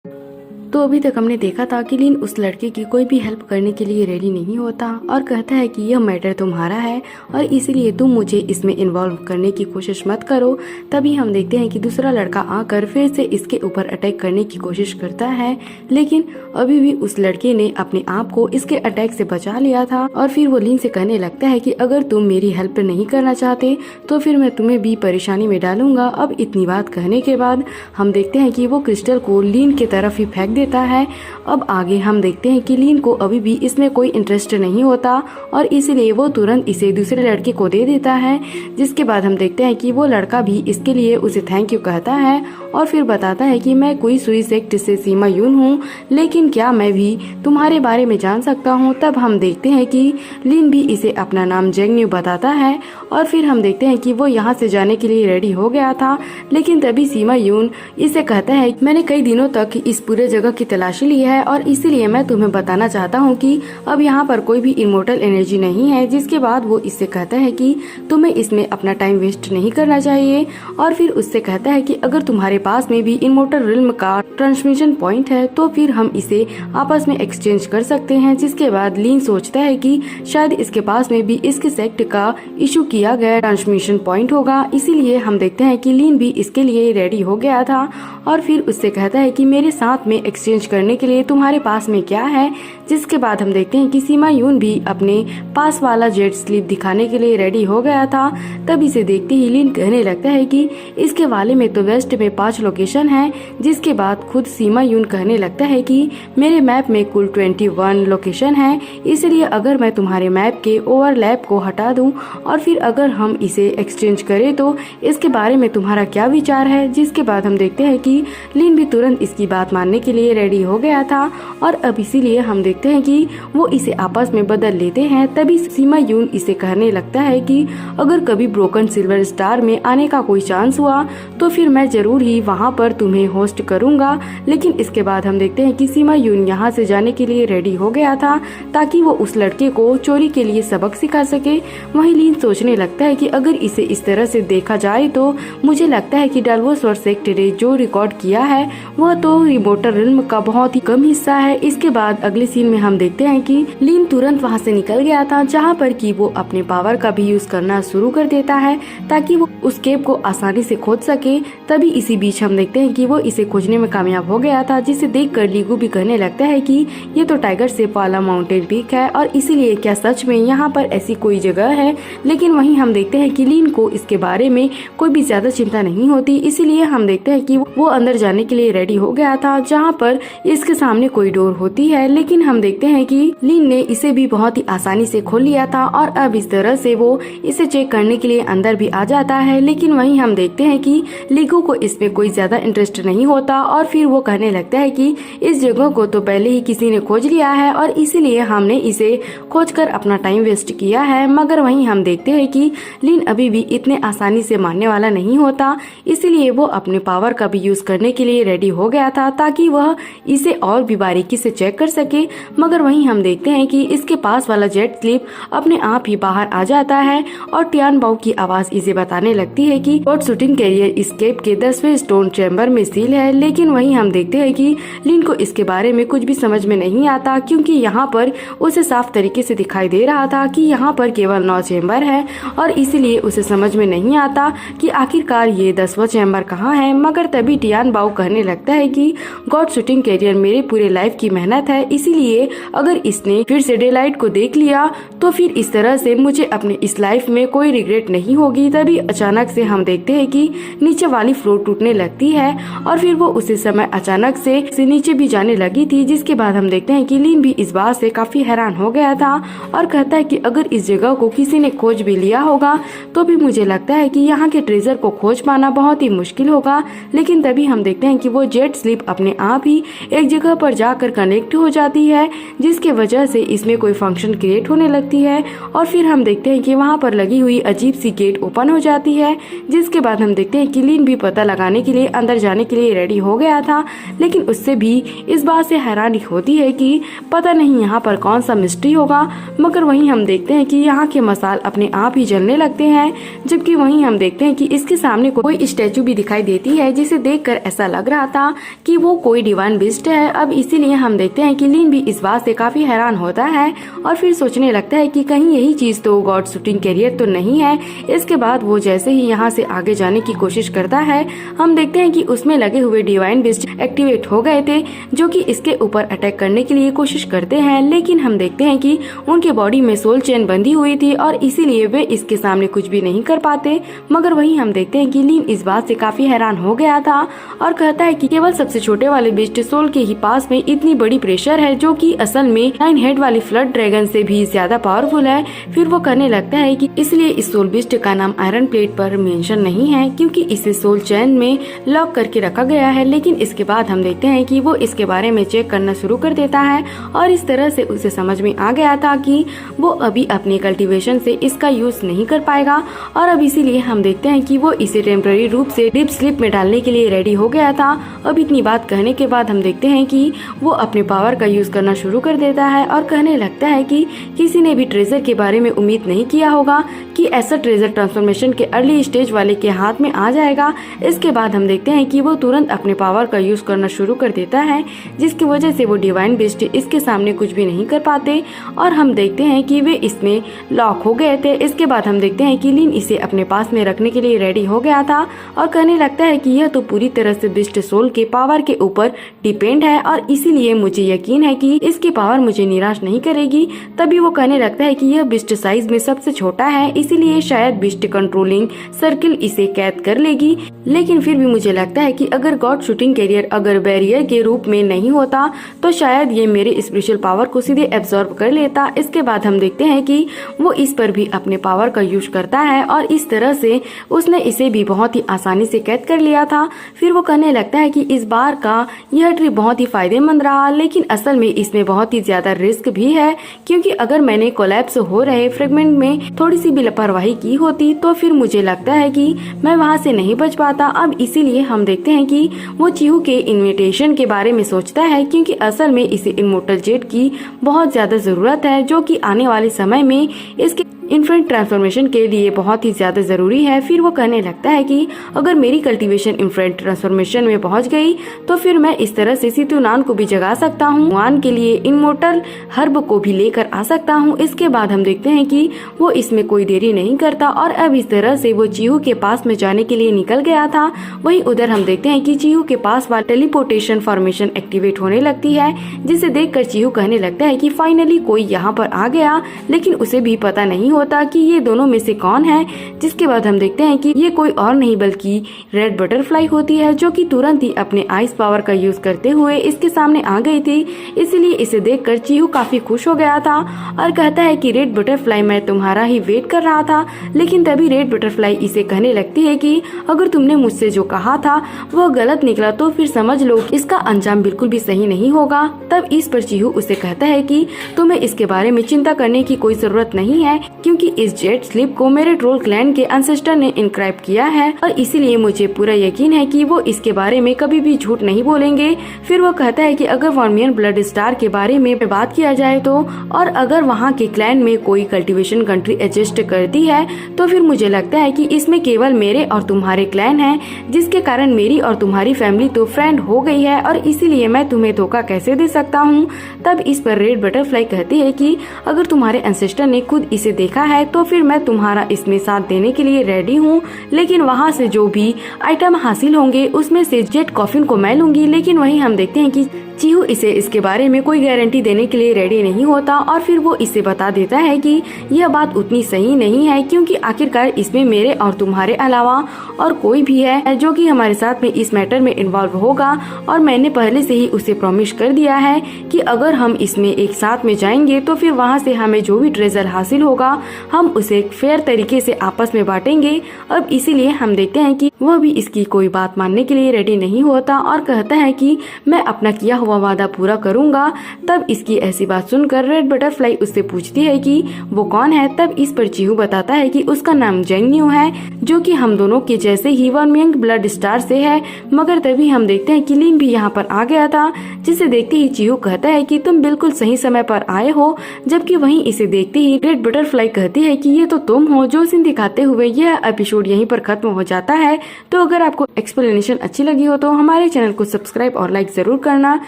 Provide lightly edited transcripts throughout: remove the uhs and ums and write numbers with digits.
तो अभी तक हमने देखा था कि लिन उस लड़के की कोई भी हेल्प करने के लिए रेडी नहीं होता और कहता है कि यह मैटर तुम्हारा है और इसीलिए तुम मुझे इसमें इन्वॉल्व करने की कोशिश मत करो। तभी हम देखते हैं कि दूसरा लड़का आकर फिर से इसके ऊपर अटैक करने की कोशिश करता है, लेकिन अभी भी उस लड़के ने अपने आप को इसके अटैक से बचा लिया था और फिर वो लिन से कहने लगता है कि अगर तुम मेरी हेल्प नहीं करना चाहते तो फिर मैं तुम्हें भी परेशानी में डालूंगा। अब इतनी बात कहने के बाद हम देखते हैं कि वो क्रिस्टल को लिन की तरफ ही फेंक देता है। अब आगे हम देखते हैं कि लिन को अभी भी इसमें कोई इंटरेस्ट नहीं होता और इसीलिए वो तुरंत इसे दूसरे लड़के को दे देता है, जिसके बाद हम देखते हैं कि वो लड़का भी इसके लिए उसे थैंक यू कहता है और फिर बताता है कि मैं कोई सुई सेक्ट से सीमा यून हूँ, लेकिन क्या मैं भी तुम्हारे बारे में जान सकता हूँ। तब हम देखते हैं कि लिन भी इसे अपना नाम जेंगन्यू बताता है और फिर हम देखते हैं कि वो यहाँ से जाने के लिए रेडी हो गया था, लेकिन तभी सीमा यून इसे कहता है मैंने कई दिनों तक इस पूरे जगह की तलाशी ली है और इसीलिए मैं तुम्हें बताना चाहता हूँ कि अब यहाँ पर कोई भी इमोर्टल एनर्जी नहीं है। जिसके बाद वो इससे कहता है कि तुम्हें इसमें अपना टाइम वेस्ट नहीं करना चाहिए और फिर उससे कहता है कि अगर तुम्हारे पास में भी इमोर्टल रिल्म का ट्रांसमिशन पॉइंट है तो फिर हम इसे आपस में एक्सचेंज कर सकते हैं। जिसके बाद लिन सोचता है कि शायद इसके पास में भी इसके सेक्ट का इशू किया गया ट्रांसमिशन पॉइंट होगा, इसीलिए हम देखते हैं कि लिन भी इसके लिए रेडी हो गया था और फिर उससे कहता है कि मेरे साथ में एक्सचेंज करने के लिए तुम्हारे पास में क्या है। जिसके बाद हम देखते हैं कि सीमा यून भी अपने पास वाला जेट स्लीप दिखाने के लिए रेडी हो गया था। तब इसे देखते ही लिन कहने लगता है कि इसके वाले में तो वेस्ट में 5 लोकेशन है। जिसके बाद खुद सीमा यून कहने लगता है कि मेरे मैप में कुल 21 लोकेशन है, इसलिए अगर मैं तुम्हारे मैप के ओवरलैप को हटा दूं और फिर अगर हम इसे एक्सचेंज करें तो इसके बारे में तुम्हारा क्या विचार है। जिसके बाद हम देखते हैं कि लिन भी तुरंत इसकी बात मानने के लिए रेडी हो गया था और अब इसीलिए हम देखते हैं कि वो इसे आपस में बदल लेते हैं। तभी सीमा यून इसे कहने लगता है कि अगर कभी ब्रोकन सिल्वर स्टार में आने का कोई चांस हुआ तो फिर मैं जरूर ही वहाँ पर तुम्हें होस्ट करूंगा। लेकिन इसके बाद हम देखते हैं कि सीमा यून यहाँ से जाने के लिए रेडी हो गया था ताकि वो उस लड़के को चोरी के लिए सबक सिखा सके। वहीं लिन सोचने लगता है कि अगर इसे इस तरह से देखा जाए तो मुझे लगता है कि डाल्वोसवर सेक्ट ने जो रिकॉर्ड किया है वह तो रिमोटर रिल्म का बहुत ही कम हिस्सा है। इसके बाद अगले सीन में हम देखते हैं कि लिन तुरंत वहाँ से निकल गया था, जहाँ पर कि वो अपने पावर का भी यूज करना शुरू कर देता है ताकि वो उस केव को आसानी से खोज सके। तभी इसी बीच हम देखते हैं कि वो इसे खोजने में कामयाब हो गया था, जिसे देखकर लीगू भी कहने लगता है कि ये तो टाइगर से वाला माउंटेन पीक है और इसीलिए क्या सच में यहाँ पर ऐसी कोई जगह है। लेकिन वहीं हम देखते हैं कि लिन को इसके बारे में कोई भी ज्यादा चिंता नहीं होती, इसीलिए हम देखते हैं कि वो अंदर जाने के लिए रेडी हो गया था, जहाँ पर इसके सामने कोई डोर होती है। लेकिन हम देखते हैं कि लिन ने इसे भी बहुत ही आसानी से खोल लिया था और अब इस तरह से वो इसे चेक करने के लिए अंदर भी आ जाता है। लेकिन वहीं हम देखते हैं कि लीगू को इसमें कोई ज्यादा इंटरेस्ट नहीं होता और फिर वो कहने लगता है कि इस जगह को तो पहले ही किसी ने खोज लिया है और इसीलिए हमने इसे खोजकर अपना टाइम वेस्ट किया है। मगर वहीं हम देखते हैं कि लिन अभी भी इतने आसानी से मानने वाला नहीं होता, इसीलिए वो अपने पावर का भी यूज करने के लिए रेडी हो गया था ताकि वह इसे और भी बारीकी से चेक कर सके। मगर वहीं हम देखते हैं कि इसके पास वाला जेट स्लीप अपने आप ही बाहर आ जाता है और टियान बाओ की आवाज इसे बताने लगती है कि गॉड शूटिंग कैरियर इस केव के 10वें स्टोन चैम्बर में सील है। लेकिन वहीं हम देखते हैं कि लिन को इसके बारे में कुछ भी समझ में नहीं आता, क्योंकि यहाँ पर उसे साफ तरीके से दिखाई दे रहा था कि यहाँ पर केवल 9 चैम्बर है और इसीलिए उसे समझ में नहीं आता कि आखिरकार ये 10वां चैम्बर कहाँ है। मगर तभी टियान बाओ कहने लगता है कि गॉड शूटिंग कैरियर मेरे पूरे लाइफ की मेहनत है, इसीलिए अगर इसने फिर से डे लाइट को देख लिया तो फिर इस तरह से मुझे अपने इस लाइफ में कोई रिग्रेट नहीं होगी। तभी अचानक से हम देखते हैं कि नीचे वाली फ्लोर टूटने लगती है और फिर वो उसी समय अचानक से नीचे भी जाने लगी थी। जिसके बाद हम देखते हैं कि लिन भी इस बात से काफी हैरान हो गया था और कहता है कि अगर इस जगह को किसी ने खोज भी लिया होगा तो भी मुझे लगता है कि यहाँ के ट्रेजर को खोज पाना बहुत ही मुश्किल होगा। लेकिन तभी हम देखते हैं कि वो जेट स्लीप अपने आप ही एक जगह पर जाकर कनेक्ट हो जाती है, जिसके वजह से इसमें कोई फंक्शन क्रिएट होने लगती है और फिर हम देखते हैं कि वहाँ पर लगी हुई अजीब सी गेट ओपन हो जाती है। जिसके बाद हम देखते हैं कि लिन भी पता लगाने के लिए अंदर जाने के लिए रेडी हो गया था, लेकिन उससे भी इस बात से हैरानी होती है कि पता नहीं यहाँ पर कौन सा मिस्ट्री होगा। मगर वहीं हम देखते हैं कि यहाँ के मसाल अपने आप ही जलने लगते हैं, जबकि वहीं हम देखते हैं कि इसके सामने कोई स्टैचू भी दिखाई देती है, जिसे देखकर ऐसा लग रहा था कि वो कोई डिवाइन बिस्ट है। अब इसीलिए हम देखते हैं कि लिन भी इस बात से काफी हैरान होता है और फिर सोचने लगता है कि कहीं यही चीज तो गॉड शूटिंग कैरियर तो नहीं है। इसके बाद वो जैसे ही यहाँ से आगे जाने की कोशिश करता है, हम देखते हैं कि उसमें लगे हुए डिवाइन बिस्ट एक्टिवेट हो गए थे, जो कि इसके ऊपर अटैक करने के लिए कोशिश करते हैं। लेकिन हम देखते हैं कि उनके बॉडी में सोल चेन बंधी हुई थी और इसीलिए वे इसके सामने कुछ भी नहीं कर पाते। मगर वहीं हम देखते हैं कि लिन इस बात से काफी हैरान हो गया था और कहता है कि केवल सबसे छोटे वाले बिस्ट सोल के ही पास में इतनी बड़ी प्रेशर है, जो कि असल में 9 हेड वाली फ्लड ड्रैगन से भी ज्यादा पावरफुल है। फिर वो कहने लगता है कि इसलिए इस सोल बिस्ट का नाम आयरन प्लेट पर मेंशन नहीं है, क्योंकि इसे सोल चैन में लॉक करके रखा गया है। लेकिन इसके बाद हम देखते हैं कि वो इसके बारे में चेक करना शुरू कर देता है और इस तरह से उसे समझ में आ गया था कि वो अभी अपने कल्टीवेशन से इसका यूज नहीं कर पाएगा और अब इसीलिए हम देखते हैं कि वो इसे टेम्पररी रूप से डीप स्लीप में डालने के लिए रेडी हो गया था। अब इतनी बात कहने के बाद हम देखते हैं कि वो अपने पावर का यूज करना शुरू कर देता है और कहने लगता है कि किसी ने भी ट्रेजर के बारे में उम्मीद नहीं किया होगा कि ऐसा ट्रेजर ट्रांसफॉर्मेशन के अर्ली स्टेज वाले के हाथ में आ जाएगा। इसके बाद हम देखते हैं कि वो तुरंत अपने पावर का यूज करना शुरू कर देता है, जिसकी वजह से वो डिवाइन बिस्ट इसके सामने कुछ भी नहीं कर पाते और हम देखते हैं कि वे इसमें लॉक हो गए थे। इसके बाद हम देखते हैं कि लिन इसे अपने पास में रखने के लिए रेडी हो गया था और कहने लगता है कि यह तो पूरी तरह से बिस्ट सोल के पावर के ऊपर डिपेंड है और इसीलिए मुझे यकीन है कि इसकी पावर मुझे निराश नहीं करेगी। तभी वो कहने लगता है कि यह बिस्ट साइज में सबसे छोटा है, इसीलिए शायद बिस्ट कंट्रोलिंग सर्किल इसे कैद कर लेगी। लेकिन फिर भी मुझे लगता है कि अगर गॉड शूटिंग कैरियर अगर बैरियर के रूप में नहीं होता तो शायद ये मेरे स्पिरिचुअल पावर को सीधे एब्जॉर्ब कर लेता। इसके बाद हम देखते हैं कि वो इस पर भी अपने पावर का यूज करता है और इस तरह से उसने इसे भी बहुत ही आसानी से कैद कर लिया था। फिर वो कहने लगता है कि इस बार का यह ट्रिप बहुत ही फायदेमंद रहा, लेकिन असल में इसमें बहुत ही ज्यादा रिस्क भी है, क्योंकि अगर मैंने कोलैप्स हो रहे फ्रेगमेंट में थोड़ी सी भी लापरवाही की होती तो फिर मुझे लगता है कि मैं वहाँ से नहीं बच पाता। अब इसीलिए हम देखते हैं कि वो चीहू के इन्विटेशन के बारे में सोचता है, क्योंकि असल में इसे इमोर्टल जेट की बहुत ज्यादा जरूरत है, जो कि आने वाले समय में इसके इन्फेंट ट्रांसफॉर्मेशन के लिए बहुत ही ज्यादा जरूरी है। फिर वो कहने लगता है कि अगर मेरी कल्टीवेशन इन्फेंट ट्रांसफॉर्मेशन में पहुंच गई तो फिर मैं इस तरह से सितुनान को भी जगा सकता हूँ, वान के लिए इमोर्टल हर्ब को भी लेकर आ सकता हूँ। इसके बाद हम देखते हैं कि वो इसमें कोई देरी नहीं करता और अब इस तरह से वो चीहू के पास में जाने के लिए निकल गया था। वहीं उधर हम देखते हैं कि चीहू के पास वाला टेलीपोर्टेशन फॉर्मेशन एक्टिवेट होने लगती है, जिसे देखकर चीहू कहने लगता है कि फाइनली कोई यहाँ पर आ गया, लेकिन उसे भी पता नहीं होता कि ये दोनों में से कौन है। जिसके बाद हम देखते हैं कि ये कोई और नहीं बल्कि रेड बटरफ्लाई होती है, जो कि तुरंत ही अपने आइस पावर का यूज करते हुए इसके सामने आ गई थी। इसलिए इसे देखकर चीहू काफी खुश हो गया था और कहता है कि रेड बटरफ्लाई मैं तुम्हारा ही वेट कर रहा था। लेकिन तभी रेड बटरफ्लाई इसे कहने लगती है कि अगर तुमने मुझसे जो कहा था वह गलत निकला तो फिर समझ लो इसका अंजाम बिल्कुल भी सही नहीं होगा। तब इस पर चीहू उसे कहता है कि तुम्हें इसके बारे में चिंता करने की कोई जरूरत नहीं है, क्योंकि इस जेट स्लिप को मेरे ट्रोल क्लैन के एंसेस्टर ने इनक्राइब किया है और इसीलिए मुझे पूरा यकीन है कि वो इसके बारे में कभी भी झूठ नहीं बोलेंगे। फिर वो कहता है कि अगर वॉर्मियन ब्लड स्टार के बारे में बात किया जाए तो और अगर वहाँ के क्लैन में कोई कल्टीवेशन कंट्री एडजस्ट करती है तो फिर मुझे लगता है कि इसमें केवल मेरे और तुम्हारे क्लैन है, जिसके कारण मेरी और तुम्हारी फैमिली तो फ्रेंड हो गई है और इसीलिए मैं तुम्हें धोखा कैसे दे सकता हूँ। तब इस पर रेड बटरफ्लाई कहती है कि अगर तुम्हारे एंसेस्टर ने खुद इसे देखा है तो फिर मैं तुम्हारा इसमें साथ देने के लिए रेडी हूँ, लेकिन वहाँ से जो भी आइटम हासिल होंगे उसमें से जेट कॉफिन को मैं लूंगी। लेकिन वहीं हम देखते हैं कि चीहू इसे इसके बारे में कोई गारंटी देने के लिए रेडी नहीं होता और फिर वो इसे बता देता है कि यह बात उतनी सही नहीं है, क्योंकि आखिरकार इसमें मेरे और तुम्हारे अलावा और कोई भी है जो कि हमारे साथ में इस मैटर में इन्वॉल्व होगा और मैंने पहले से ही उसे प्रॉमिस कर दिया है कि अगर हम इसमें एक साथ में जाएंगे तो फिर वहाँ से हमें जो भी ट्रेजर हासिल होगा हम उसे फेयर तरीके से आपस में बांटेंगे। अब इसीलिए हम देखते हैं कि वह भी इसकी कोई बात मानने के लिए रेडी नहीं होता और कहता है कि मैं अपना किया हुआ वह वादा पूरा करूंगा। तब इसकी ऐसी बात सुनकर रेड बटरफ्लाई उससे पूछती है कि वो कौन है। तब इस पर चीहू बताता है कि उसका नाम जेंग न्यू है, जो कि हम दोनों के जैसे ही वर्मिंग ब्लड स्टार से है। मगर तभी हम देखते हैं कि लिन भी यहाँ पर आ गया था, जिसे देखते ही चीहू कहता है कि तुम बिल्कुल सही समय पर आए हो। जबकि वहीं इसे देखते ही रेड बटरफ्लाई कहती है कि ये तो तुम हो। जो सीन दिखाते हुए यह एपिसोड यहीं पर खत्म हो जाता है। तो अगर आपको एक्सप्लेनेशन अच्छी लगी हो तो हमारे चैनल को सब्सक्राइब और लाइक जरूर करना।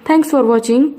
Thanks for watching.